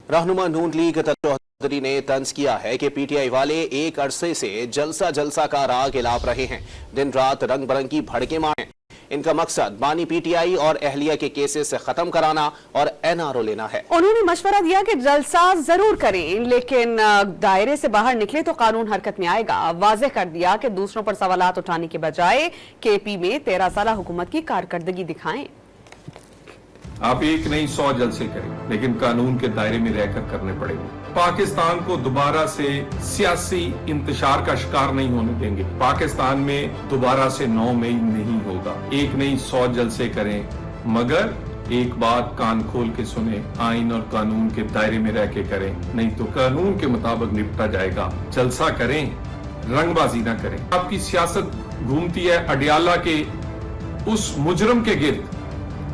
रहनुमा नून लीग चौधरी ने तंज किया है कि पीटीआई वाले एक अरसे से जलसा का राग इलाप रहे हैं। दिन रात रंग बिरंगी भड़के मारे। इनका मकसद बानी पीटीआई और अहलिया के केसेस से खत्म कराना और एनआरओ लेना है। उन्होंने मशवरा दिया कि जलसा जरूर करें, लेकिन दायरे से बाहर निकले तो कानून हरकत में आएगा। वाज़ेह कर दिया कि दूसरों पर सवालात उठाने के बजाय केपी में 13 साल हुकूमत की कारकर्दगी दिखाएं। आप एक नहीं 100 जलसे करें, लेकिन कानून के दायरे में रहकर करने पड़ेंगे। पाकिस्तान को दोबारा से सियासी इंतशार का शिकार नहीं होने देंगे। पाकिस्तान में दोबारा से 9 मई नहीं होगा। एक नहीं 100 जलसे करें, मगर एक बात कान खोल के सुने, आइन और कानून के दायरे में रह के करें, नहीं तो कानून के मुताबिक निपटा जाएगा। जलसा करें, रंगबाजी ना करें। आपकी सियासत घूमती है अडियाला के उस मुजरम के गिर्द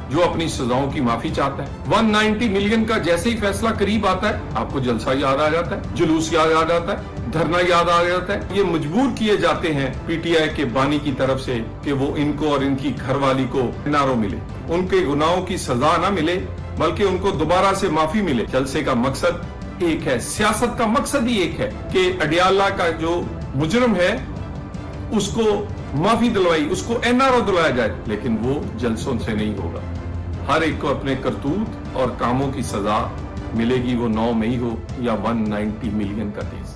जो अपनी सजाओं की माफी चाहता है। 190 मिलियन का जैसे ही फैसला करीब आता है, आपको जलसा याद आ जाता है, जुलूस याद आ जाता है, धरना याद आ जाता है। ये मजबूर किए जाते हैं पीटीआई के बानी की तरफ से कि वो इनको और इनकी घरवाली को एनआरओ मिले, उनके गुनाहों की सजा ना मिले, बल्कि उनको दोबारा से माफी मिले। जलसे का मकसद एक है, सियासत का मकसद ही एक है कि अडियाला का जो मुजरम है उसको माफी दिलवाई, उसको एनआरओ दिलवाया जाए, लेकिन वो जलसों से नहीं होगा। हर एक को अपने करतूत और कामों की सजा मिलेगी, वो 9 मई हो या 190 मिलियन का केस।